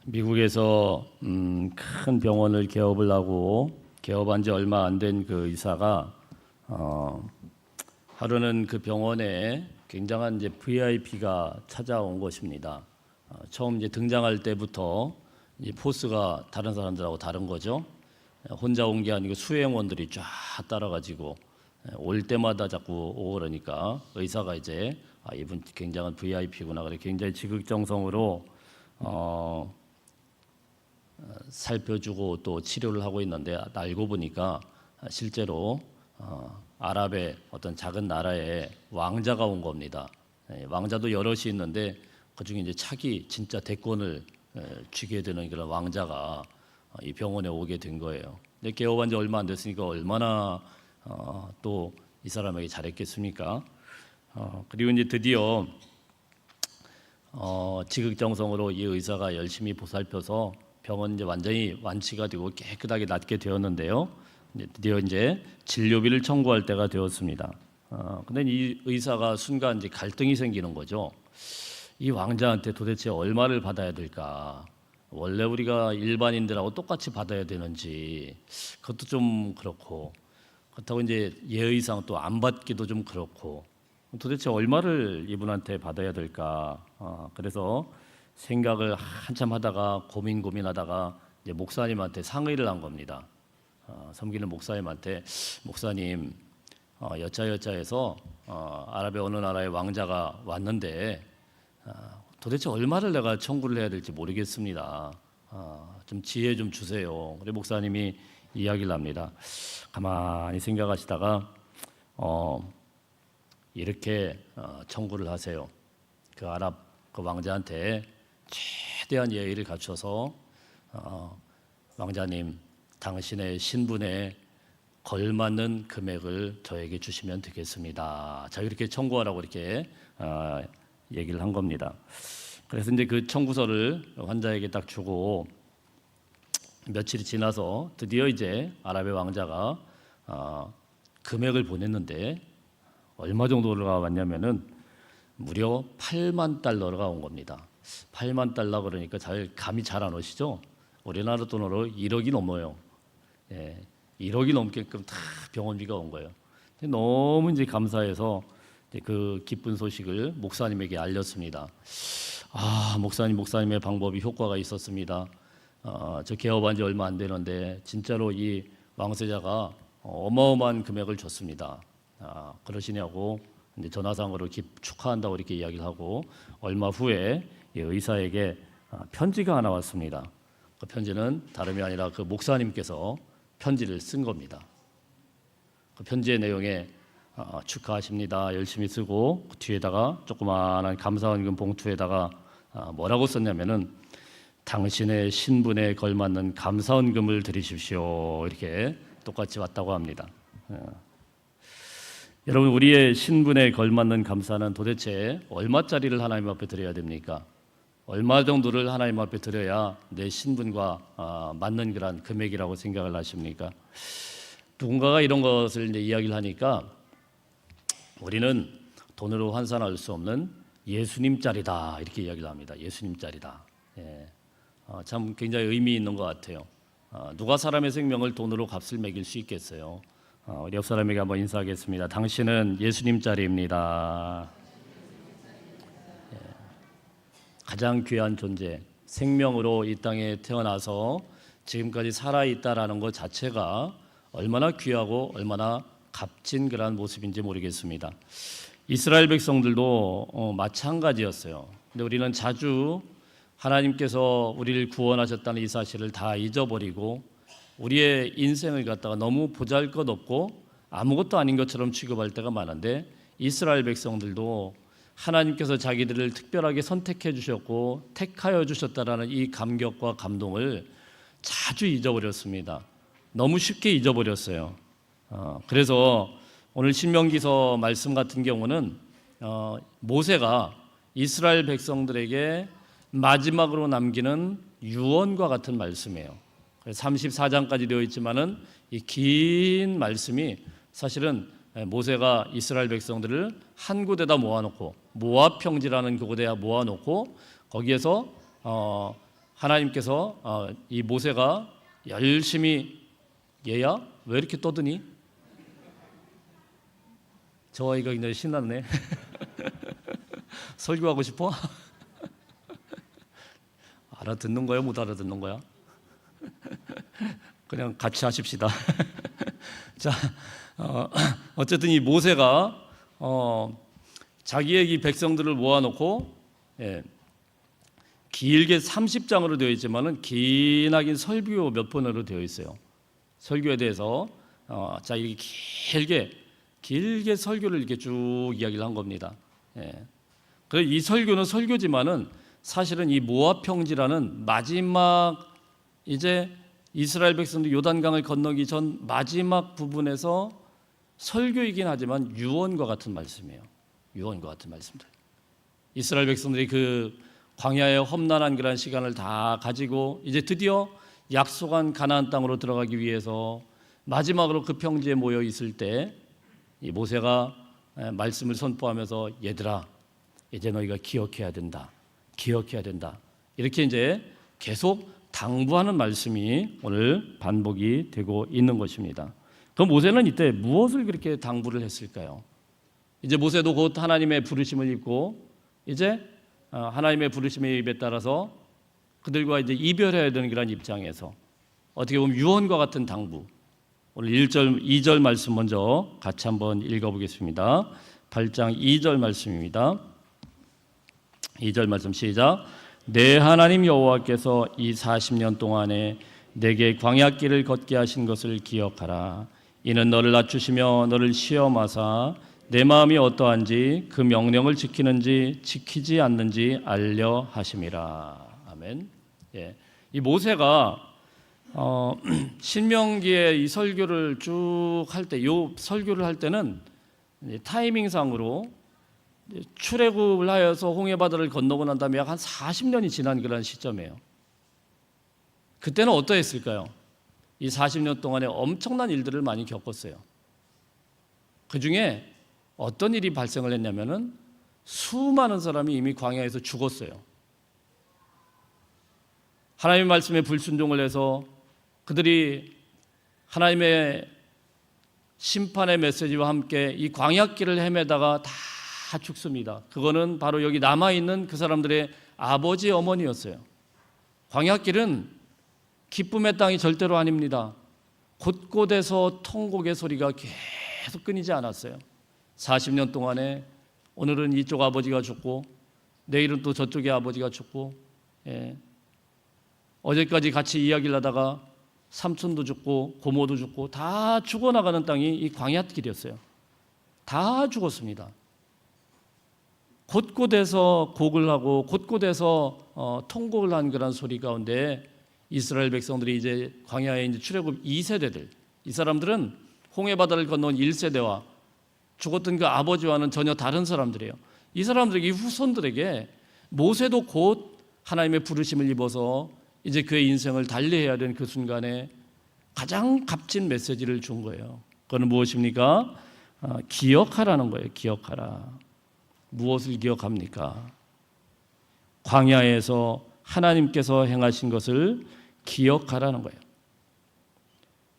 미국에서 큰 병원을 개업을 하고 개업한 지 얼마 안 된 그 의사가 하루는 그 병원에 굉장한 이제 VIP가 찾아온 것입니다. 처음 이제 등장할 때부터 이 포스가 다른 사람들하고 다른 거죠. 혼자 온 게 아니고 수행원들이 쫙 따라가지고 올 때마다 자꾸 오고 그러니까 의사가 이제 이분 굉장한 VIP구나 그래 굉장히 지극정성으로 살펴주고 또 치료를 하고 있는데 알고 보니까 실제로 아랍의 어떤 작은 나라에 왕자가 온 겁니다. 왕자도 여럿이 있는데 그중에 이제 차기 진짜 대권을 쥐게 되는 그런 왕자가 이 병원에 오게 된 거예요. 근데 개업한 지 얼마 안 됐으니까 얼마나 또 이 사람에게 잘했겠습니까? 그리고 이제 드디어 지극정성으로 이 의사가 열심히 보살펴서 병원 이제 완전히 완치가 되고 깨끗하게 낫게 되었는데요. 드디어 이제 진료비를 청구할 때가 되었습니다. 근데 이 의사가 순간 이제 갈등이 생기는 거죠. 이 왕자한테 도대체 얼마를 받아야 될까? 원래 우리가 일반인들하고 똑같이 받아야 되는지 그것도 좀 그렇다고 이제 예의상 또 안 받기도 좀 그렇고 도대체 얼마를 이분한테 받아야 될까? 그래서 생각을 한참 하다가 고민하다가 이제 목사님한테 상의를 한 겁니다. 섬기는 목사님한테 목사님 여차여차해서 아랍의 어느 나라의 왕자가 왔는데 도대체 얼마를 내가 청구를 해야 될지 모르겠습니다. 좀 지혜 좀 주세요. 그래 목사님이 이야기를 합니다. 가만히 생각하시다가 이렇게 청구를 하세요. 그 아랍 그 왕자한테 최대한 예의를 갖춰서 왕자님 당신의 신분에 걸맞는 금액을 저에게 주시면 되겠습니다. 자 이렇게 청구하라고 이렇게 얘기를 한 겁니다. 그래서 이제 그 청구서를 환자에게 딱 주고 며칠이 지나서 드디어 이제 아랍의 왕자가 금액을 보냈는데 얼마 정도가 왔냐면은 무려 8만 달러가 온 겁니다. 8만 달러 그러니까 감이 잘 안 오시죠? 우리나라 돈으로 1억이 넘어요. 1억이 넘게끔 다 병원비가 온 거예요. 너무 이제 감사해서 그 기쁜 소식을 목사님에게 알렸습니다. 목사님의 방법이 효과가 있었습니다. 저 개업한 지 얼마 안 되는데 진짜로 이 왕세자가 어마어마한 금액을 줬습니다. 그러시냐고 이제 전화상으로 축하한다고 이렇게 이야기를 하고 얼마 후에 이 의사에게 편지가 하나 왔습니다. 그 편지는 다름이 아니라 그 목사님께서 편지를 쓴 겁니다. 그 편지의 내용에 축하하십니다. 열심히 쓰고 그 뒤에다가 조그마한 감사원금 봉투에다가 뭐라고 썼냐면은 당신의 신분에 걸맞는 감사원금을 드리십시오. 이렇게 똑같이 왔다고 합니다. 여러분 우리의 신분에 걸맞는 감사는 도대체 얼마짜리를 하나님 앞에 드려야 됩니까? 얼마 정도를 하나님 앞에 드려야 내 신분과 맞는 그런 금액이라고 생각을 하십니까? 누군가가 이런 것을 이제 이야기를 하니까 우리는 돈으로 환산할 수 없는 예수님짜리다 이렇게 이야기를 합니다. 예수님짜리다. 참 굉장히 의미 있는 것 같아요. 누가 사람의 생명을 돈으로 값을 매길 수 있겠어요? 우리 옆 사람에게 한번 인사하겠습니다. 당신은 예수님짜리입니다. 가장 귀한 존재, 생명으로 이 땅에 태어나서 지금까지 살아있다라는 것 자체가 얼마나 귀하고 얼마나 값진 그런 모습인지 모르겠습니다. 이스라엘 백성들도 마찬가지였어요. 근데 우리는 자주 하나님께서 우리를 구원하셨다는 이 사실을 다 잊어버리고 우리의 인생을 갖다가 너무 보잘것없고 아무것도 아닌 것처럼 취급할 때가 많은데 이스라엘 백성들도 하나님께서 자기들을 특별하게 선택해 주셨고 택하여 주셨다라는 이 감격과 감동을 자주 잊어버렸습니다. 너무 쉽게 잊어버렸어요. 그래서 오늘 신명기서 말씀 같은 경우는 모세가 이스라엘 백성들에게 마지막으로 남기는 유언과 같은 말씀이에요. 34장까지 되어 있지만은 이 긴 말씀이 사실은 모세가 이스라엘 백성들을 한 곳에다 모아놓고 모압 평지라는 그곳에 모아놓고 거기에서 하나님께서 이 모세가 열심히 얘야 왜 이렇게 떠드니? 저 아이가 굉장히 신났네. 설교하고 싶어? 알아듣는 거야 못 알아듣는 거야? 그냥 같이 하십시다. 자, 어쨌든 이 모세가 자기의 이 백성들을 모아놓고 길게 30장으로 되어 있지만은 기나긴 설교 몇 번으로 되어 있어요. 설교에 대해서 자 이렇게 길게 설교를 이렇게 쭉 이야기를 한 겁니다. 그래서 이 설교는 설교지만은 사실은 이 모압 평지라는 마지막 이제 이스라엘 백성들 요단강을 건너기 전 마지막 부분에서 설교이긴 하지만 유언과 같은 말씀이에요. 유언과 같은 말씀들. 이스라엘 백성들이 그 광야의 험난한 그런 시간을 다 가지고 이제 드디어 약속한 가나안 땅으로 들어가기 위해서 마지막으로 그 평지에 모여 있을 때 이 모세가 말씀을 선포하면서 얘들아 이제 너희가 기억해야 된다. 기억해야 된다. 이렇게 이제 계속 당부하는 말씀이 오늘 반복이 되고 있는 것입니다. 그럼 모세는 이때 무엇을 그렇게 당부를 했을까요? 이제 모세도 곧 하나님의 부르심을 입고 이제 하나님의 부르심의 입에 따라서 그들과 이제 이별해야 되는 그런 입장에서 어떻게 보면 유언과 같은 당부. 오늘 1절, 2절 말씀 먼저 같이 한번 읽어보겠습니다. 8장 2절 말씀입니다. 2절 말씀 시작. 내 하나님 여호와께서 이 40년 동안에 내게 광야길을 걷게 하신 것을 기억하라. 이는 너를 낮추시며 너를 시험하사 내 마음이 어떠한지 그 명령을 지키는지 지키지 않는지 알려 하심이라. 아멘. 이 모세가 신명기의 이 설교를 쭉 할 때, 요 설교를 할 때는 타이밍상으로 출애굽을 하여서 홍해바다를 건너고 난 다음에 약 한 40년이 지난 그런 시점이에요. 그때는 어떠했을까요? 이 40년 동안에 엄청난 일들을 많이 겪었어요. 그 중에 어떤 일이 발생을 했냐면은 수많은 사람이 이미 광야에서 죽었어요. 하나님의 말씀에 불순종을 해서 그들이 하나님의 심판의 메시지와 함께 이 광야길을 헤매다가 다 죽습니다. 그거는 바로 여기 남아있는 그 사람들의 아버지 어머니였어요. 광야길은 기쁨의 땅이 절대로 아닙니다. 곳곳에서 통곡의 소리가 계속 끊이지 않았어요. 40년 동안에 오늘은 이쪽 아버지가 죽고 내일은 또 저쪽의 아버지가 죽고 어제까지 같이 이야기를 하다가 삼촌도 죽고 고모도 죽고 다 죽어나가는 땅이 이 광야길이었어요. 다 죽었습니다. 곳곳에서 곡을 하고 곳곳에서 통곡을 한 그런 소리 가운데 이스라엘 백성들이 이제 광야에 이제 출애굽 2세대들, 이 사람들은 홍해바다를 건너온 1세대와 죽었던 그 아버지와는 전혀 다른 사람들이에요. 이 사람들에게, 이 후손들에게 모세도 곧 하나님의 부르심을 입어서 이제 그의 인생을 달리해야 되는 그 순간에 가장 값진 메시지를 준 거예요. 그건 무엇입니까? 기억하라는 거예요. 기억하라. 무엇을 기억합니까? 광야에서 하나님께서 행하신 것을 기억하라는 거예요.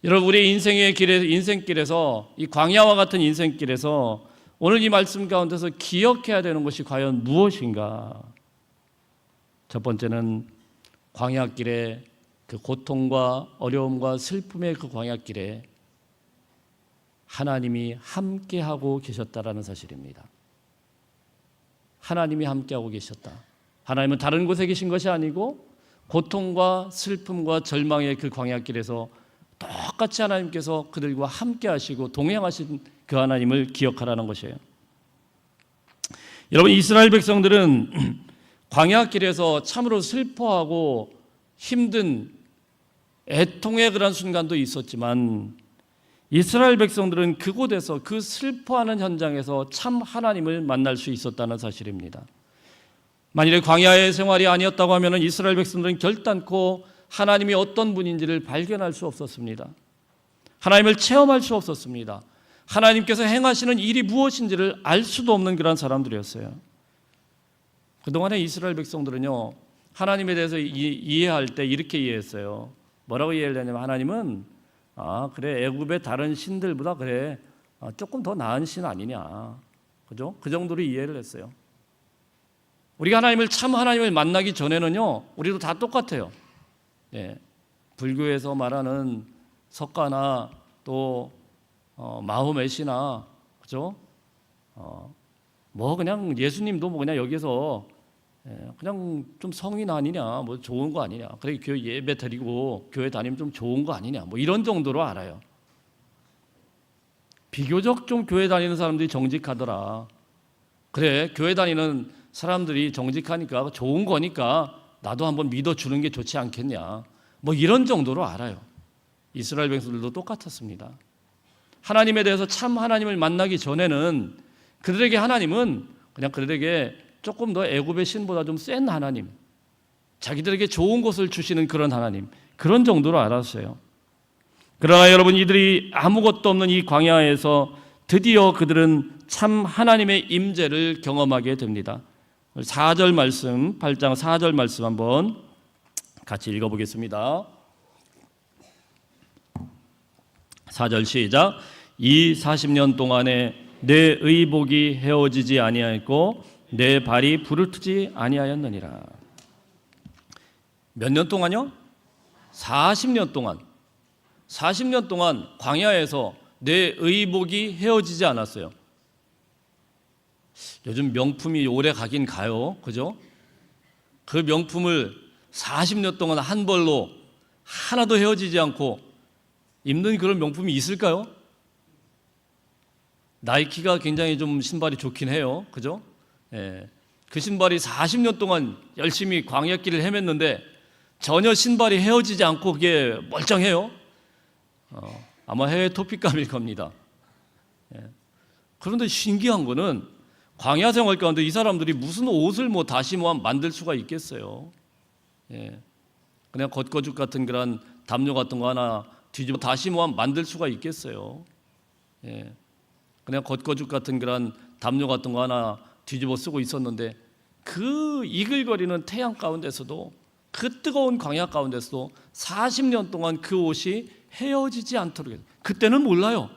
여러분, 우리의 인생길에서 이 광야와 같은 인생길에서 오늘 이 말씀 가운데서 기억해야 되는 것이 과연 무엇인가? 첫 번째는 광야길에 그 고통과 어려움과 슬픔의 그 광야길에 하나님이 함께하고 계셨다라는 사실입니다. 하나님이 함께하고 계셨다. 하나님은 다른 곳에 계신 것이 아니고 고통과 슬픔과 절망의 그 광야길에서 똑같이 하나님께서 그들과 함께하시고 동행하신 그 하나님을 기억하라는 것이에요. 여러분, 이스라엘 백성들은 광야길에서 참으로 슬퍼하고 힘든 애통의 그런 순간도 있었지만 이스라엘 백성들은 그곳에서 그 슬퍼하는 현장에서 참 하나님을 만날 수 있었다는 사실입니다. 만일에 광야의 생활이 아니었다고 하면 이스라엘 백성들은 결단코 하나님이 어떤 분인지를 발견할 수 없었습니다. 하나님을 체험할 수 없었습니다. 하나님께서 행하시는 일이 무엇인지를 알 수도 없는 그런 사람들이었어요. 그동안에 이스라엘 백성들은요, 하나님에 대해서 이해할 때 이렇게 이해했어요. 뭐라고 이해를 했냐면 하나님은 그래 애굽의 다른 신들보다 그래 조금 더 나은 신 아니냐, 그죠? 그 정도로 이해를 했어요. 우리가 참 하나님을 만나기 전에는요, 우리도 다 똑같아요. 예, 불교에서 말하는 석가나 또 마호메시나, 그죠? 뭐 그냥 예수님도 뭐 그냥 여기서 그냥 좀 성인 아니냐, 뭐 좋은 거 아니냐, 그래 교회 예배 드리고 교회 다니면 좀 좋은 거 아니냐, 뭐 이런 정도로 알아요. 비교적 좀 교회 다니는 사람들이 정직하더라. 그래 교회 다니는 사람들이 정직하니까 좋은 거니까 나도 한번 믿어주는 게 좋지 않겠냐, 뭐 이런 정도로 알아요. 이스라엘 백성들도 똑같았습니다. 하나님에 대해서 참 하나님을 만나기 전에는 그들에게 하나님은 그냥 그들에게 조금 더 애굽의 신보다 좀 센 하나님, 자기들에게 좋은 것을 주시는 그런 하나님, 그런 정도로 알았어요. 그러나 여러분, 이들이 아무것도 없는 이 광야에서 드디어 그들은 참 하나님의 임재를 경험하게 됩니다. 4절 말씀, 8장 4절 말씀 한번 같이 읽어보겠습니다. 4절 시작. 이 40년 동안에 내 의복이 헤어지지 아니하였고 내 발이 부르트지 아니하였느니라. 몇 년 동안요? 40년 동안. 40년 동안 광야에서 내 의복이 헤어지지 않았어요. 요즘 명품이 오래 가긴 가요, 그죠? 그 명품을 40년 동안 한 벌로 하나도 헤어지지 않고 입는 그런 명품이 있을까요? 나이키가 굉장히 좀 신발이 좋긴 해요, 그죠? 예. 그 신발이 40년 동안 열심히 광야길을 헤맸는데 전혀 신발이 헤어지지 않고 그게 멀쩡해요. 아마 해외 토픽감일 겁니다. 예. 그런데 신기한 거는 광야 생활 가운데 이 사람들이 무슨 옷을 다시 만들 수가 있겠어요. 예. 그냥 겉거죽 같은 그런 담요 같은 거 하나 뒤집어 다시 만들 수가 있겠어요. 예. 그냥 겉거죽 같은 그런 담요 같은 거 하나 뒤집어 쓰고 있었는데 그 이글거리는 태양 가운데서도, 그 뜨거운 광야 가운데서도 40년 동안 그 옷이 헤어지지 않도록 해요. 그때는 몰라요.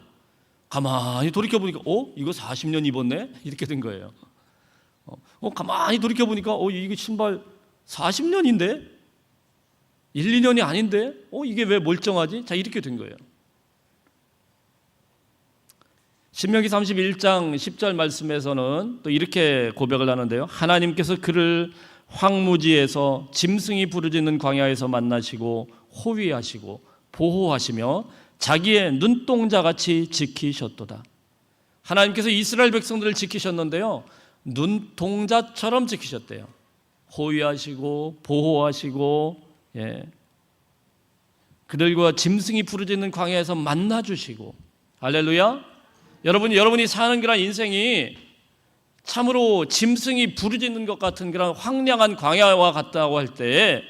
가만히 돌이켜보니까 이거 40년 입었네? 이렇게 된 거예요. 가만히 돌이켜보니까 이거 신발 40년인데? 1, 2년이 아닌데? 이게 왜 멀쩡하지? 자, 이렇게 된 거예요. 신명기 31장 10절 말씀에서는 또 이렇게 고백을 하는데요. 하나님께서 그를 황무지에서 짐승이 부르짖는 광야에서 만나시고 호위하시고 보호하시며 자기의 눈동자같이 지키셨도다. 하나님께서 이스라엘 백성들을 지키셨는데요, 눈동자처럼 지키셨대요. 호위하시고 보호하시고, 그들과 짐승이 부르짖는 광야에서 만나주시고. 할렐루야. 여러분이 사는 그런 인생이 참으로 짐승이 부르짖는 것 같은 그런 황량한 광야와 같다고 할 때,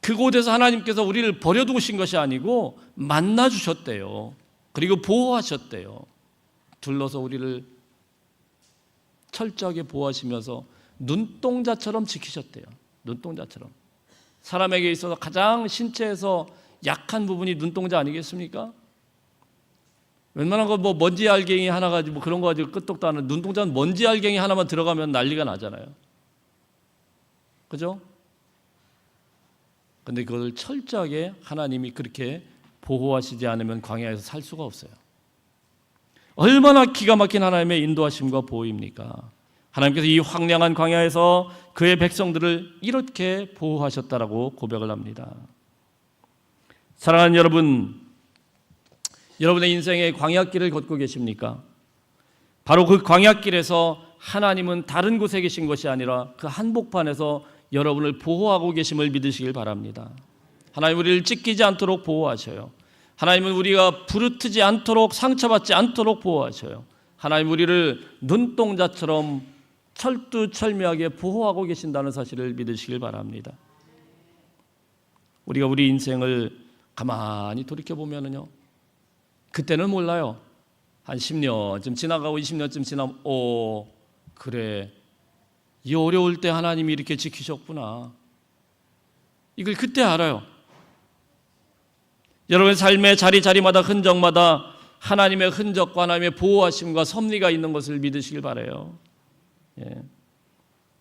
그곳에서 하나님께서 우리를 버려두신 것이 아니고 만나주셨대요. 그리고 보호하셨대요. 둘러서 우리를 철저하게 보호하시면서 눈동자처럼 지키셨대요. 눈동자처럼. 사람에게 있어서 가장 신체에서 약한 부분이 눈동자 아니겠습니까? 웬만한 거 먼지 알갱이 하나 가지고 그런 거 가지고 끄떡도 안 하는, 눈동자는 먼지 알갱이 하나만 들어가면 난리가 나잖아요. 그죠? 근데 그걸 철저하게 하나님이 그렇게 보호하시지 않으면 광야에서 살 수가 없어요. 얼마나 기가 막힌 하나님의 인도하심과 보호입니까? 하나님께서 이 황량한 광야에서 그의 백성들을 이렇게 보호하셨다라고 고백을 합니다. 사랑하는 여러분, 여러분의 인생의 광야길을 걷고 계십니까? 바로 그 광야길에서 하나님은 다른 곳에 계신 것이 아니라 그 한복판에서 여러분을 보호하고 계심을 믿으시길 바랍니다. 하나님 우리를 찢기지 않도록 보호하셔요. 하나님은 우리가 부르트지 않도록, 상처받지 않도록 보호하셔요. 하나님 우리를 눈동자처럼 철두철미하게 보호하고 계신다는 사실을 믿으시길 바랍니다. 우리가 우리 인생을 가만히 돌이켜보면요, 그때는 몰라요. 한 10년쯤 지나가고 20년쯤 지나면 그래 이 어려울 때 하나님이 이렇게 지키셨구나. 이걸 그때 알아요. 여러분의 삶의 자리자리마다 흔적마다 하나님의 흔적과 하나님의 보호하심과 섭리가 있는 것을 믿으시길 바라요.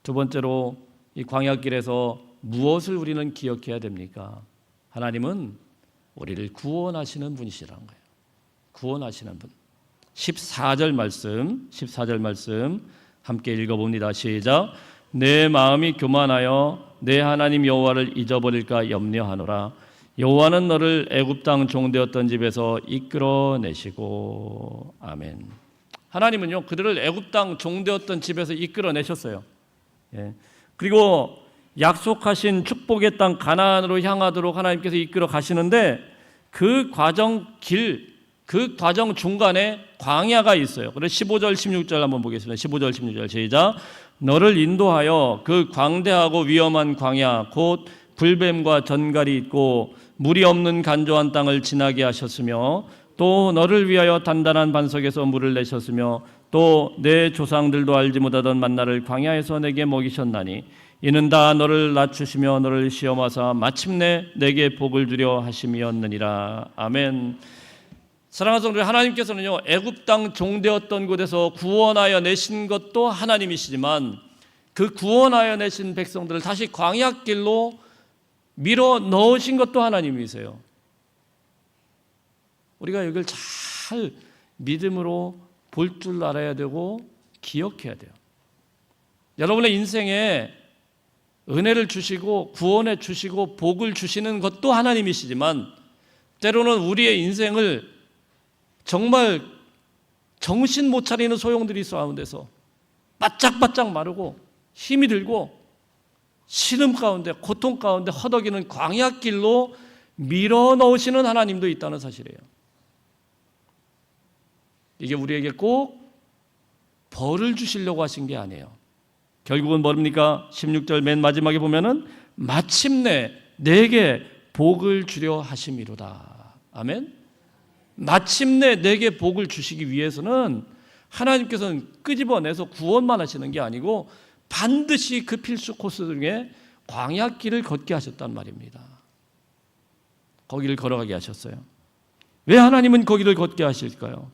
두 번째로 이 광야길에서 무엇을 우리는 기억해야 됩니까? 하나님은 우리를 구원하시는 분이시라는 거예요. 구원하시는 분. 14절 말씀 함께 읽어봅니다. 시작. 내 마음이 교만하여 내 하나님 여호와를 잊어버릴까 염려하노라. 여호와는 너를 애굽 땅 종되었던 집에서 이끌어내시고. 아멘. 하나님은요 그들을 애굽 땅 종되었던 집에서 이끌어내셨어요. 그리고 약속하신 축복의 땅 가나안으로 향하도록 하나님께서 이끌어 가시는데 그 과정 중간에 광야가 있어요. 그래서 15절 16절 한번 보겠습니다. 15절 16절 시작. 너를 인도하여 그 광대하고 위험한 광야 곧 불뱀과 전갈이 있고 물이 없는 간조한 땅을 지나게 하셨으며 또 너를 위하여 단단한 반석에서 물을 내셨으며 또 내 조상들도 알지 못하던 만나를 광야에서 내게 먹이셨나니 이는 다 너를 낮추시며 너를 시험하사 마침내 내게 복을 주려 하심이었느니라. 아멘. 사랑하는 성도들, 하나님께서는요 애굽 땅 종되었던 곳에서 구원하여 내신 것도 하나님이시지만 그 구원하여 내신 백성들을 다시 광야길로 밀어 넣으신 것도 하나님이세요. 우리가 이걸 잘 믿음으로 볼 줄 알아야 되고 기억해야 돼요. 여러분의 인생에 은혜를 주시고 구원해 주시고 복을 주시는 것도 하나님이시지만 때로는 우리의 인생을 정말 정신 못 차리는 소용들이 가운데서 바짝바짝 마르고 힘이 들고 시름 가운데 고통 가운데 허덕이는 광야길로 밀어넣으시는 하나님도 있다는 사실이에요. 이게 우리에게 꼭 벌을 주시려고 하신 게 아니에요. 결국은 뭡니까? 16절 맨 마지막에 보면은 마침내 내게 복을 주려 하심이로다. 아멘. 마침내 내게 복을 주시기 위해서는 하나님께서는 끄집어내서 구원만 하시는 게 아니고 반드시 그 필수 코스 중에 광야길을 걷게 하셨단 말입니다. 거기를 걸어가게 하셨어요. 왜 하나님은 거기를 걷게 하실까요?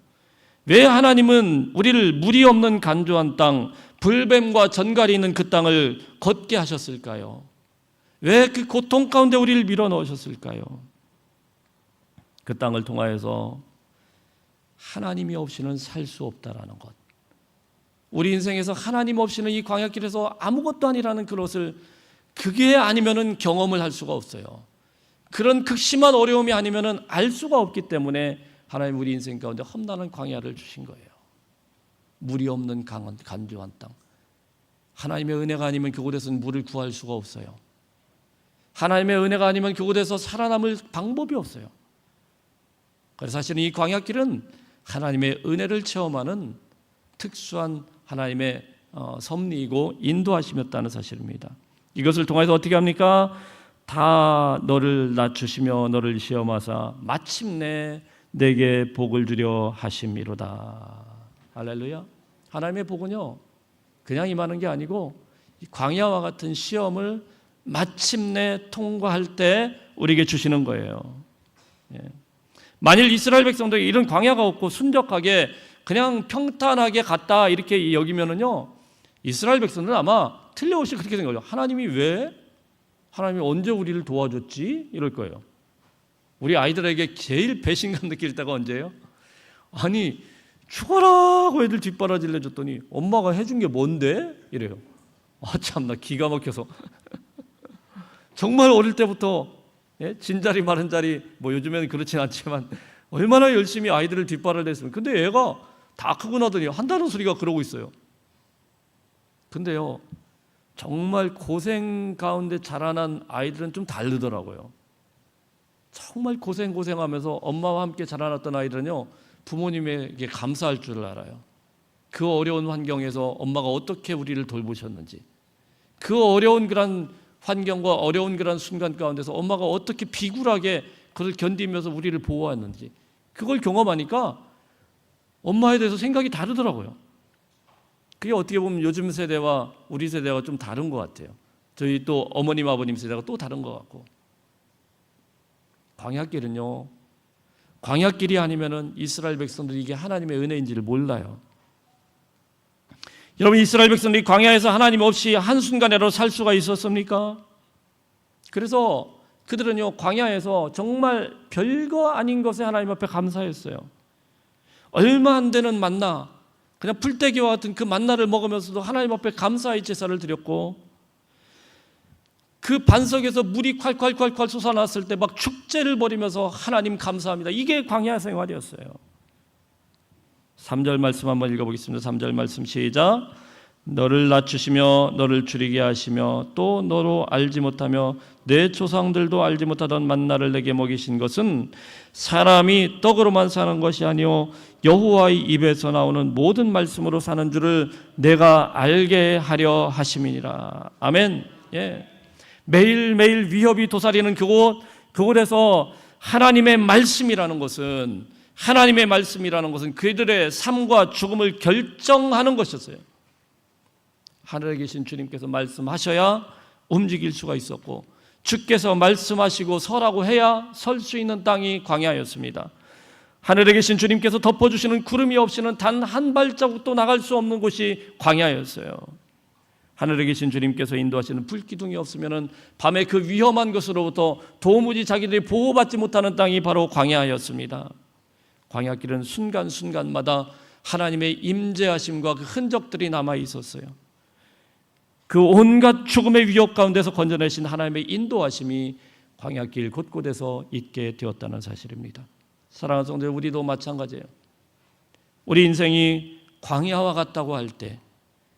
왜 하나님은 우리를 물이 없는 간조한 땅, 불뱀과 전갈이 있는 그 땅을 걷게 하셨을까요? 왜 그 고통 가운데 우리를 밀어넣으셨을까요? 그 땅을 통하여서 하나님이 없이는 살 수 없다라는 것, 우리 인생에서 하나님 없이는 이 광야길에서 아무것도 아니라는 그것을, 그게 아니면은 경험을 할 수가 없어요. 그런 극심한 어려움이 아니면은 알 수가 없기 때문에 하나님 우리 인생 가운데 험난한 광야를 주신 거예요. 물이 없는 간조한 땅. 하나님의 은혜가 아니면 그곳에서는 물을 구할 수가 없어요. 하나님의 은혜가 아니면 그곳에서 살아남을 방법이 없어요. 그래서 사실은 이 광야길은 하나님의 은혜를 체험하는 특수한 하나님의 섭리이고 인도하심이었다는 사실입니다. 이것을 통해서 어떻게 합니까? 다 너를 낮추시며 너를 시험하사 마침내 내게 복을 주려 하심이로다. 할렐루야. 하나님의 복은요 그냥 임하는 게 아니고 이 광야와 같은 시험을 마침내 통과할 때 우리에게 주시는 거예요. 만일 이스라엘 백성들에게 이런 광야가 없고 순적하게 그냥 평탄하게 갔다 이렇게 여기면은요 이스라엘 백성들은 아마 틀림없이 그렇게 생각해요. 하나님이 왜? 하나님이 언제 우리를 도와줬지? 이럴 거예요. 우리 아이들에게 제일 배신감 느낄 때가 언제예요? 아니 죽어라고 애들 뒷바라지를 내줬더니 엄마가 해준 게 뭔데? 이래요. 아 참나 기가 막혀서 정말 어릴 때부터 진자리 마른자리 뭐 요즘에는 그렇진 않지만 얼마나 열심히 아이들을 뒷바라를 냈으면, 근데 애가 다 크고 나더니 한다는 소리가 그러고 있어요. 근데요 정말 고생 가운데 자라난 아이들은 좀 다르더라고요. 정말 고생하면서 엄마와 함께 자라났던 아이들은요 부모님에게 감사할 줄 알아요. 그 어려운 환경에서 엄마가 어떻게 우리를 돌보셨는지, 그 어려운 그런 환경과 어려운 그런 순간 가운데서 엄마가 어떻게 비굴하게 그걸 견디면서 우리를 보호했는지, 그걸 경험하니까 엄마에 대해서 생각이 다르더라고요. 그게 어떻게 보면 요즘 세대와 우리 세대가 좀 다른 것 같아요. 저희 또 어머님 아버님 세대가 또 다른 것 같고. 광야길은요, 광야길이 아니면은 이스라엘 백성들이 이게 하나님의 은혜인지를 몰라요. 여러분, 이스라엘 백성들이 광야에서 하나님 없이 한순간이라도 살 수가 있었습니까? 그래서 그들은요, 광야에서 정말 별거 아닌 것에 하나님 앞에 감사했어요. 얼마 안 되는 만나, 그냥 풀떼기와 같은 그 만나를 먹으면서도 하나님 앞에 감사의 제사를 드렸고, 그 반석에서 물이 콸콸콸콸 솟아났을 때 막 축제를 벌이면서 하나님 감사합니다. 이게 광야 생활이었어요. 3절 말씀 한번 읽어보겠습니다. 3절 말씀 시작. 너를 낮추시며 너를 줄이게 하시며 또 너로 알지 못하며 내 조상들도 알지 못하던 만나를 내게 먹이신 것은 사람이 떡으로만 사는 것이 아니요 여호와의 입에서 나오는 모든 말씀으로 사는 줄을 내가 알게 하려 하심이니라. 아멘. 예. 매일매일 위협이 도사리는 그곳에서 하나님의 말씀이라는 것은 그들의 삶과 죽음을 결정하는 것이었어요. 하늘에 계신 주님께서 말씀하셔야 움직일 수가 있었고, 주께서 말씀하시고 서라고 해야 설 수 있는 땅이 광야였습니다. 하늘에 계신 주님께서 덮어주시는 구름이 없이는 단 한 발자국도 나갈 수 없는 곳이 광야였어요. 하늘에 계신 주님께서 인도하시는 불기둥이 없으면 밤에 그 위험한 것으로부터 도무지 자기들이 보호받지 못하는 땅이 바로 광야였습니다. 광야길은 순간순간마다 하나님의 임재하심과 그 흔적들이 남아 있었어요. 그 온갖 죽음의 위협 가운데서 건져내신 하나님의 인도하심이 광야길 곳곳에서 있게 되었다는 사실입니다. 사랑하는 성도들, 우리도 마찬가지예요. 우리 인생이 광야와 같다고 할 때,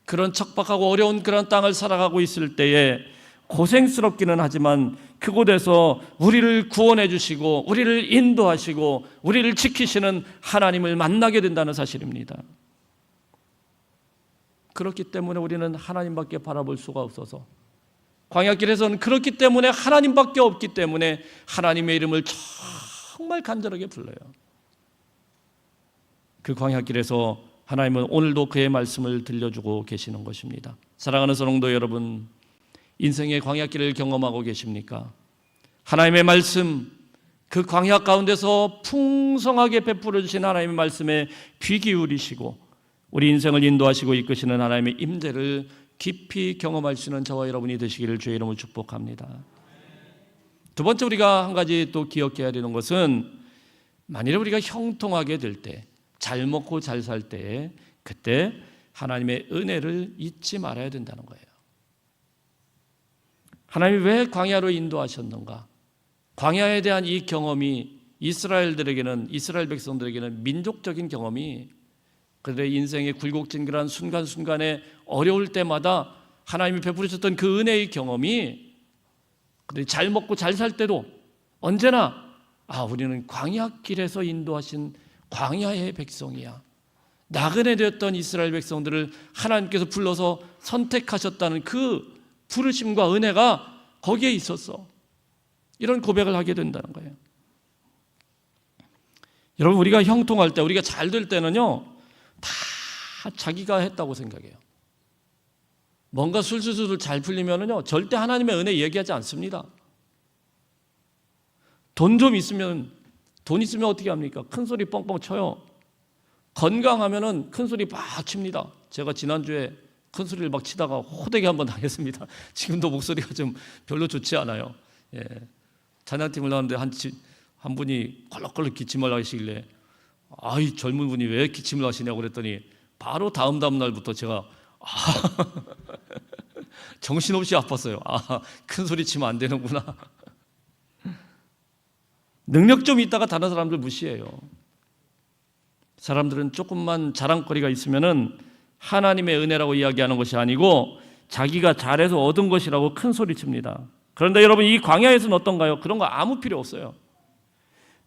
그런 척박하고 어려운 그런 땅을 살아가고 있을 때에 고생스럽기는 하지만 그곳에서 우리를 구원해 주시고 우리를 인도하시고 우리를 지키시는 하나님을 만나게 된다는 사실입니다. 그렇기 때문에 우리는 하나님밖에 바라볼 수가 없어서, 광야길에서는 그렇기 때문에 하나님밖에 없기 때문에 하나님의 이름을 정말 간절하게 불러요. 그 광야길에서 하나님은 오늘도 그의 말씀을 들려주고 계시는 것입니다. 사랑하는 성도 여러분, 인생의 광야길을 경험하고 계십니까? 하나님의 말씀, 그 광야 가운데서 풍성하게 베풀어 주신 하나님의 말씀에 귀 기울이시고 우리 인생을 인도하시고 이끄시는 하나님의 임재를 깊이 경험할 수 있는 저와 여러분이 되시기를 주의 이름으로 축복합니다. 두 번째, 우리가 한 가지 또 기억해야 되는 것은, 만일에 우리가 형통하게 될 때, 잘 먹고 잘 살 때, 그때 하나님의 은혜를 잊지 말아야 된다는 거예요. 하나님이 왜 광야로 인도하셨는가? 광야에 대한 이 경험이 이스라엘 백성들에게는 민족적인 경험이, 그들의 인생의 굴곡진근한 순간순간에 어려울 때마다 하나님이 베풀으셨던 그 은혜의 경험이, 그들이 잘 먹고 잘 살 때도 언제나 우리는 광야길에서 인도하신 광야의 백성이야. 나그네 되었던 이스라엘 백성들을 하나님께서 불러서 선택하셨다는 그 부르심과 은혜가 거기에 있었어. 이런 고백을 하게 된다는 거예요. 여러분, 우리가 형통할 때, 우리가 잘 될 때는요, 다 자기가 했다고 생각해요. 뭔가 술술술 잘 풀리면은요, 절대 하나님의 은혜 얘기하지 않습니다. 돈 있으면 어떻게 합니까? 큰 소리 뻥뻥 쳐요. 건강하면은 큰 소리 막 칩니다. 제가 지난주에 큰 소리를 막 치다가 호되게 한번 당했습니다. 지금도 목소리가 좀 별로 좋지 않아요. 예. 찬양팀을 나왔는데 한 분이 껄럭껄럭 기침을 하시길래, 이 젊은 분이 왜 기침을 하시냐고 그랬더니 바로 다음 날부터 제가 정신없이 아팠어요. 큰 소리 치면 안 되는구나. 능력 좀 있다가 다른 사람들 무시해요. 사람들은 조금만 자랑거리가 있으면은 하나님의 은혜라고 이야기하는 것이 아니고 자기가 잘해서 얻은 것이라고 큰 소리 칩니다. 그런데 여러분, 이 광야에서는 어떤가요? 그런 거 아무 필요 없어요.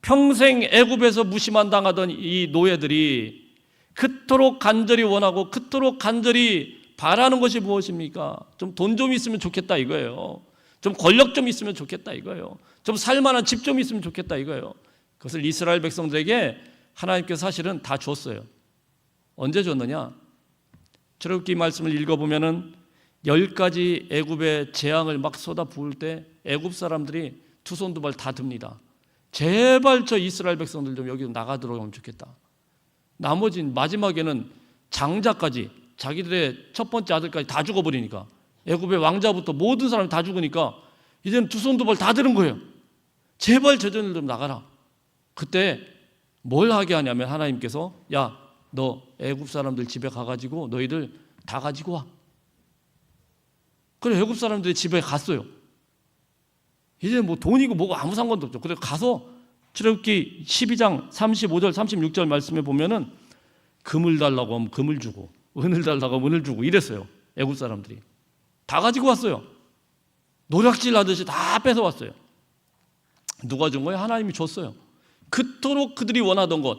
평생 애굽에서 무시만 당하던 이 노예들이 그토록 간절히 원하고 그토록 간절히 바라는 것이 무엇입니까? 좀 돈 좀 있으면 좋겠다 이거예요. 좀 권력 좀 있으면 좋겠다 이거예요. 좀 살만한 집 좀 있으면 좋겠다 이거예요. 그것을 이스라엘 백성들에게 하나님께서 사실은 다 줬어요. 언제 줬느냐? 출애굽기 말씀을 읽어보면은 10가지 애굽의 재앙을 막 쏟아 부을 때 애굽 사람들이 두 손 두 발 다 듭니다. 제발 저 이스라엘 백성들 좀 여기로 나가 들어오면 좋겠다. 나머진 마지막에는 장자까지, 자기들의 첫 번째 아들까지 다 죽어버리니까, 애굽의 왕자부터 모든 사람이 다 죽으니까 이제는 두 손 두 발 다 들은 거예요. 제발 저전을 좀 나가라. 그때 뭘 하게 하냐면 하나님께서 야, 너 애굽 사람들 집에 가가지고 너희들 다 가지고 와. 그래, 애굽 사람들이 집에 갔어요. 이제 뭐 돈이고 뭐고 아무 상관도 없죠. 그래서 가서 출애굽기 12장 35절 36절 말씀에 보면은 금을 달라고 하면 금을 주고 은을 달라고 하면 은을 주고 이랬어요. 애굽 사람들이 다 가지고 왔어요. 노략질 하듯이 다 뺏어왔어요. 누가 준 거예요? 하나님이 줬어요. 그토록 그들이 원하던 것,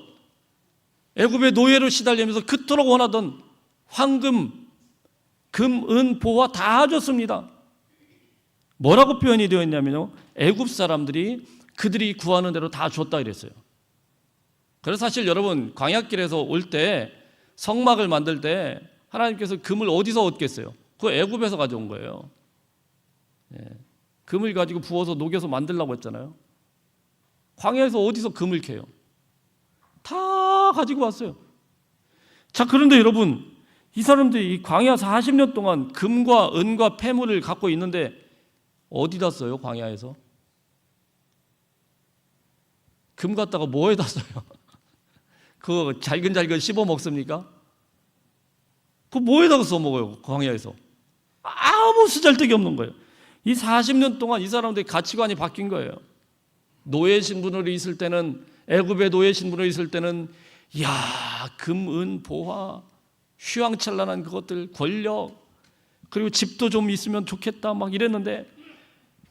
애굽의 노예로 시달리면서 그토록 원하던 황금, 금, 은, 보화 다 줬습니다. 뭐라고 표현이 되어 있냐면요, 애굽 사람들이 그들이 구하는 대로 다 줬다 그랬어요. 그래서 사실 여러분 광야길에서 올 때 성막을 만들 때 하나님께서 금을 어디서 얻겠어요? 그거 애굽에서 가져온 거예요. 금을 가지고 부어서 녹여서 만들려고 했잖아요. 광야에서 어디서 금을 캐요? 다 가지고 왔어요. 자, 그런데 여러분, 이 사람들이 이 광야 40년 동안 금과 은과 폐물을 갖고 있는데 어디다 써요? 광야에서 금 갖다가 뭐에다 써요? 그거 잘근잘근 씹어 먹습니까? 그거 뭐에다가 써 먹어요? 광야에서 아무 쓰잘데기 없는 거예요. 이 40년 동안 이 사람들의 가치관이 바뀐 거예요. 노예 신분으로 있을 때는, 애굽의 노예 신분으로 있을 때는 이야, 금, 은, 보화, 휘황찬란한 그것들, 권력, 그리고 집도 좀 있으면 좋겠다 막 이랬는데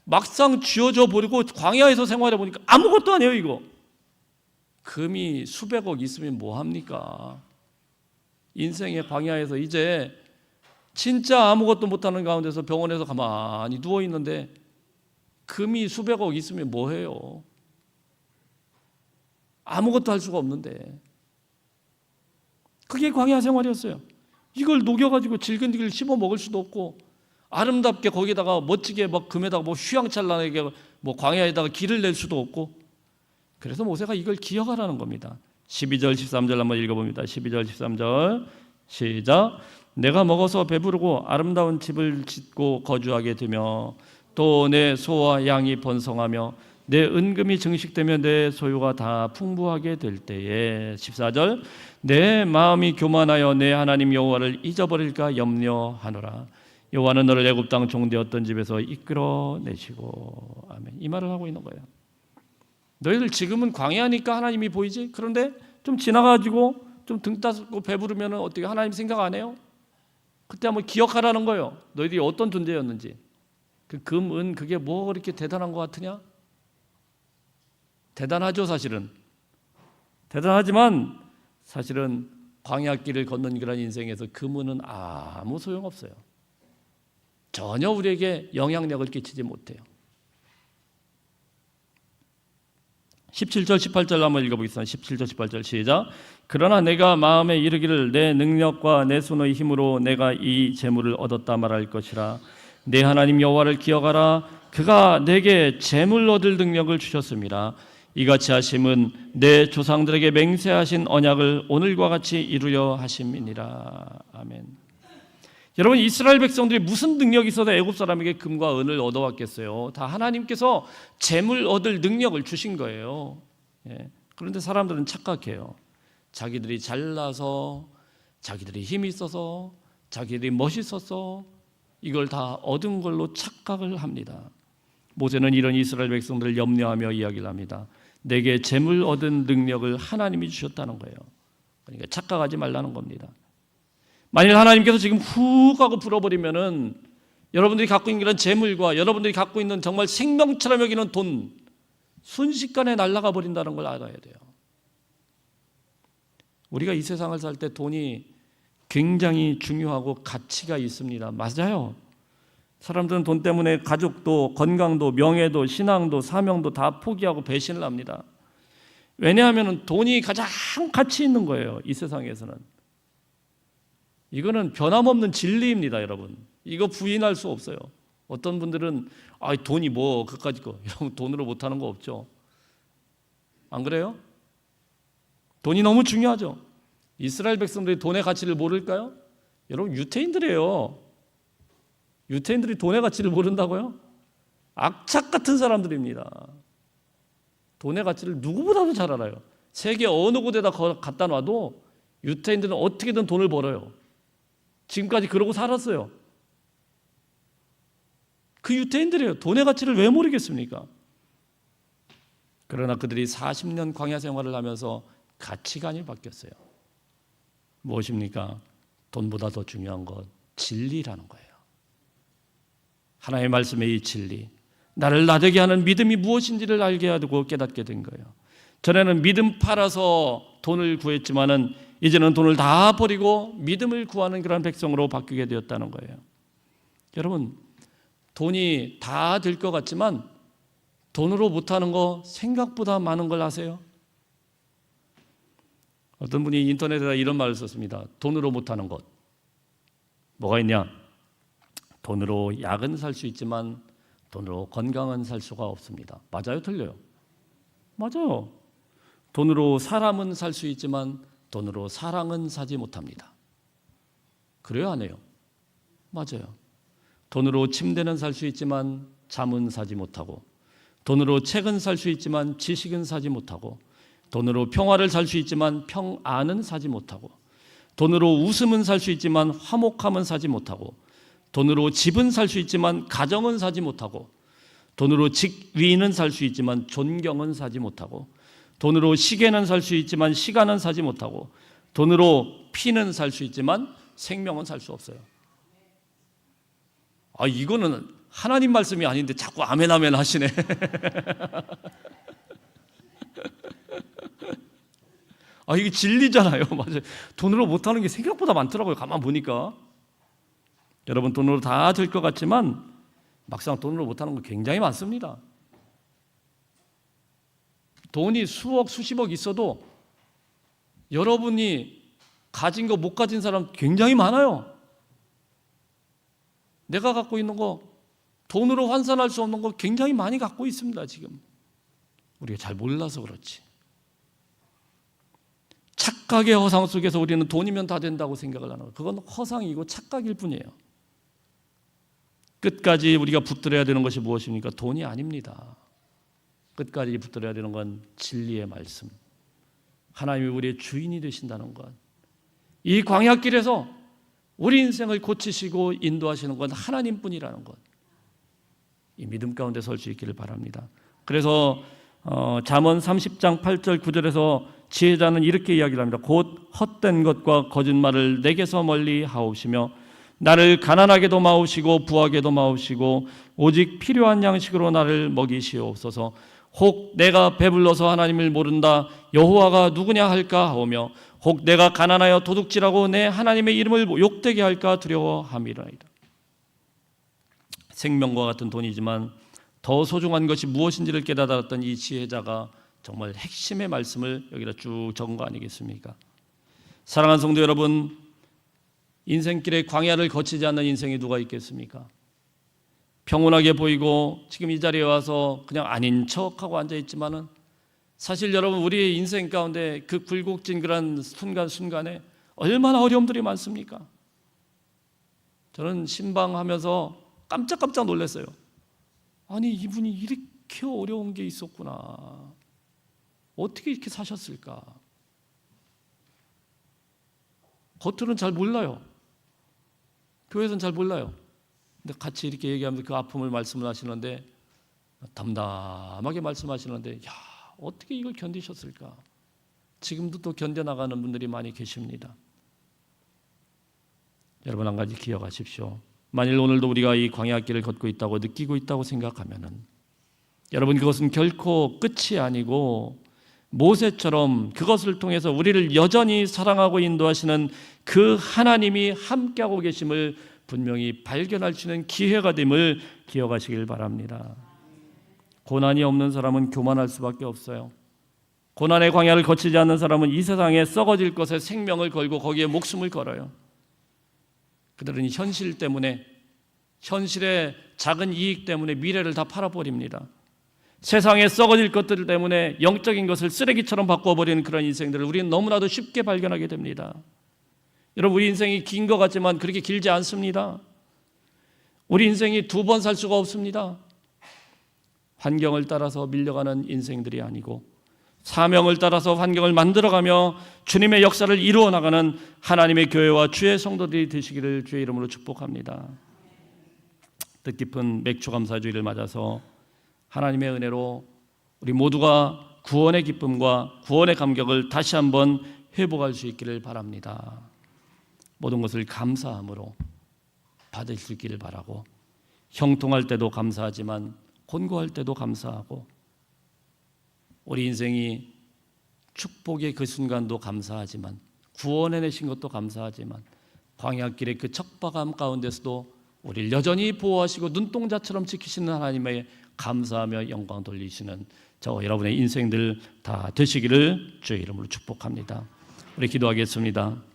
막상 쥐어져 버리고 광야에서 생활해 보니까 아무것도 아니에요. 이거 금이 수백억 있으면 뭐합니까? 인생의 광야에서 이제 진짜 아무것도 못하는 가운데서 병원에서 가만히 누워있는데 금이 수백억 있으면 뭐해요? 아무것도 할 수가 없는데. 그게 광야 생활이었어요. 이걸 녹여가지고 질근질근 씹어 먹을 수도 없고, 아름답게 거기다가 멋지게 막 금에다가 뭐 휘황찬란하게 뭐 광야에다가 길을 낼 수도 없고. 그래서 모세가 이걸 기억하라는 겁니다. 12절 13절 한번 읽어봅니다. 12절 13절 시작. 내가 먹어서 배부르고 아름다운 집을 짓고 거주하게 되며 또 내 소와 양이 번성하며 내 은금이 증식되며 내 소유가 다 풍부하게 될 때에 14절 내 마음이 교만하여 내 하나님 여호와를 잊어버릴까 염려하노라. 여호와는 너를 애굽 땅 종되었던 집에서 이끌어내시고. 아멘. 이 말을 하고 있는 거예요. 너희들 지금은 광야니까 하나님이 보이지? 그런데 좀 지나가지고 좀 등 따스고 배부르면 어떻게 하나님 생각 안 해요? 그때 한번 기억하라는 거예요. 너희들이 어떤 존재였는지. 그 금, 은 그게 뭐 그렇게 대단한 것 같으냐? 대단하죠, 사실은. 대단하지만 사실은 광야길을 걷는 그런 인생에서 금은은 아무 소용없어요. 전혀 우리에게 영향력을 끼치지 못해요. 17절 18절 한번 읽어보겠습니다. 17절 18절 시작. 그러나 내가 마음에 이르기를 내 능력과 내 손의 힘으로 내가 이 재물을 얻었다 말할 것이라. 내 하나님 여호와를 기억하라. 그가 내게 재물 얻을 능력을 주셨습니다. 이같이 하심은 내 조상들에게 맹세하신 언약을 오늘과 같이 이루려 하심이니라. 아멘. 여러분, 이스라엘 백성들이 무슨 능력이 있어서 애굽 사람에게 금과 은을 얻어왔겠어요? 다 하나님께서 재물 얻을 능력을 주신 거예요. 그런데 사람들은 착각해요. 자기들이 잘나서, 자기들이 힘이 있어서, 자기들이 멋있어서 이걸 다 얻은 걸로 착각을 합니다. 모세는 이런 이스라엘 백성들을 염려하며 이야기를 합니다. 내게 재물 얻은 능력을 하나님이 주셨다는 거예요. 그러니까 착각하지 말라는 겁니다. 만일 하나님께서 지금 훅 하고 불어버리면은 여러분들이 갖고 있는 그런 재물과 여러분들이 갖고 있는 정말 생명처럼 여기는 돈 순식간에 날아가 버린다는 걸 알아야 돼요. 우리가 이 세상을 살 때 돈이 굉장히 중요하고 가치가 있습니다. 맞아요. 사람들은 돈 때문에 가족도 건강도 명예도 신앙도 사명도 다 포기하고 배신을 합니다. 왜냐하면 돈이 가장 가치 있는 거예요. 이 세상에서는. 이거는 변함없는 진리입니다, 여러분. 이거 부인할 수 없어요. 어떤 분들은 돈이 뭐 그까짓 거, 여러분 돈으로 못하는 거 없죠. 안 그래요? 돈이 너무 중요하죠. 이스라엘 백성들이 돈의 가치를 모를까요? 여러분 유태인들이에요. 유태인들이 돈의 가치를 모른다고요? 악착 같은 사람들입니다. 돈의 가치를 누구보다도 잘 알아요. 세계 어느 곳에다 갖다 놔도 유태인들은 어떻게든 돈을 벌어요. 지금까지 그러고 살았어요. 그 유태인들이에요. 돈의 가치를 왜 모르겠습니까? 그러나 그들이 40년 광야 생활을 하면서 가치관이 바뀌었어요. 무엇입니까? 돈보다 더 중요한 것, 진리라는 거예요. 하나님의 말씀의 이 진리, 나를 나되게 하는 믿음이 무엇인지를 알게 하고 깨닫게 된 거예요. 전에는 믿음 팔아서 돈을 구했지만은 이제는 돈을 다 버리고 믿음을 구하는 그런 백성으로 바뀌게 되었다는 거예요. 여러분, 돈이 다 될 것 같지만 돈으로 못하는 거 생각보다 많은 걸 아세요? 어떤 분이 인터넷에다 이런 말을 썼습니다. 돈으로 못하는 것 뭐가 있냐? 돈으로 약은 살 수 있지만 돈으로 건강은 살 수가 없습니다. 맞아요? 틀려요? 맞아요. 돈으로 사람은 살 수 있지만 돈으로 사랑은 사지 못합니다. 그래요? 안 해요? 맞아요. 돈으로 침대는 살 수 있지만 잠은 사지 못하고, 돈으로 책은 살 수 있지만 지식은 사지 못하고, 돈으로 평화를 살 수 있지만 평안은 사지 못하고, 돈으로 웃음은 살 수 있지만 화목함은 사지 못하고, 돈으로 집은 살 수 있지만 가정은 사지 못하고, 돈으로 직위는 살 수 있지만 존경은 사지 못하고, 돈으로 시계는 살 수 있지만 시간은 사지 못하고, 돈으로 피는 살 수 있지만 생명은 살 수 없어요. 이거는 하나님 말씀이 아닌데 자꾸 아멘 아멘 하시네. 이게 진리잖아요. 맞아요. 돈으로 못하는 게 생각보다 많더라고요. 가만 보니까. 여러분, 돈으로 다 될 것 같지만 막상 돈으로 못하는 거 굉장히 많습니다. 돈이 수억 수십억 있어도 여러분이 가진 거 못 가진 사람 굉장히 많아요. 내가 갖고 있는 거 돈으로 환산할 수 없는 거 굉장히 많이 갖고 있습니다. 지금 우리가 잘 몰라서 그렇지. 착각의 허상 속에서 우리는 돈이면 다 된다고 생각을 하는 거예요. 그건 허상이고 착각일 뿐이에요. 끝까지 우리가 붙들어야 되는 것이 무엇입니까? 돈이 아닙니다. 끝까지 붙들어야 되는 건 진리의 말씀, 하나님이 우리의 주인이 되신다는 것. 이 광야길에서 우리 인생을 고치시고 인도하시는 건 하나님뿐이라는 것, 이 믿음 가운데 설 수 있기를 바랍니다. 그래서 잠언 30장 8절 9절에서 지혜자는 이렇게 이야기를 합니다. 곧 헛된 것과 거짓말을 내게서 멀리 하옵시며 나를 가난하게도 마우시고 부하게도 마우시고 오직 필요한 양식으로 나를 먹이시옵소서. 혹 내가 배불러서 하나님을 모른다 여호와가 누구냐 할까 하오며 혹 내가 가난하여 도둑질하고 내 하나님의 이름을 욕되게 할까 두려워함이라이다. 생명과 같은 돈이지만 더 소중한 것이 무엇인지를 깨달았던 이 지혜자가 정말 핵심의 말씀을 여기다 쭉 적은 거 아니겠습니까? 사랑하는 성도 여러분, 인생길에 광야를 거치지 않는 인생이 누가 있겠습니까? 평온하게 보이고 지금 이 자리에 와서 그냥 아닌 척하고 앉아있지만은 사실 여러분, 우리의 인생 가운데 그 굴곡진 순간순간에 얼마나 어려움들이 많습니까? 저는 신방하면서 깜짝깜짝 놀랐어요. 아니, 이분이 이렇게 어려운 게 있었구나. 어떻게 이렇게 사셨을까? 겉으로는 잘 몰라요. 교회에서는 잘 몰라요. 근데 같이 이렇게 얘기하면서 그 아픔을 말씀을 하시는데 담담하게 말씀하시는데, 야, 어떻게 이걸 견디셨을까? 지금도 또 견뎌나가는 분들이 많이 계십니다. 여러분, 한 가지 기억하십시오. 만일 오늘도 우리가 이 광야길을 걷고 있다고 느끼고 있다고 생각하면은 여러분, 그것은 결코 끝이 아니고 모세처럼 그것을 통해서 우리를 여전히 사랑하고 인도하시는 그 하나님이 함께하고 계심을 분명히 발견할 수 있는 기회가 됨을 기억하시길 바랍니다. 고난이 없는 사람은 교만할 수밖에 없어요. 고난의 광야를 거치지 않는 사람은 이 세상에 썩어질 것에 생명을 걸고 거기에 목숨을 걸어요. 그들은 현실 때문에, 현실의 작은 이익 때문에 미래를 다 팔아버립니다. 세상에 썩어질 것들 때문에 영적인 것을 쓰레기처럼 바꿔버리는 그런 인생들을 우리는 너무나도 쉽게 발견하게 됩니다. 여러분, 우리 인생이 긴 것 같지만 그렇게 길지 않습니다. 우리 인생이 두 번 살 수가 없습니다. 환경을 따라서 밀려가는 인생들이 아니고 사명을 따라서 환경을 만들어가며 주님의 역사를 이루어 나가는 하나님의 교회와 주의 성도들이 되시기를 주의 이름으로 축복합니다. 뜻깊은 맥주감사주의를 맞아서 하나님의 은혜로 우리 모두가 구원의 기쁨과 구원의 감격을 다시 한번 회복할 수 있기를 바랍니다. 모든 것을 감사함으로 받을 수 있기를 바라고, 형통할 때도 감사하지만 곤고할 때도 감사하고, 우리 인생이 축복의 그 순간도 감사하지만, 구원해내신 것도 감사하지만, 광야길의 그 척박함 가운데서도 우리를 여전히 보호하시고 눈동자처럼 지키시는 하나님의 감사하며 영광 돌리시는 저 여러분의 인생들 다 되시기를 주의 이름으로 축복합니다. 우리 기도하겠습니다.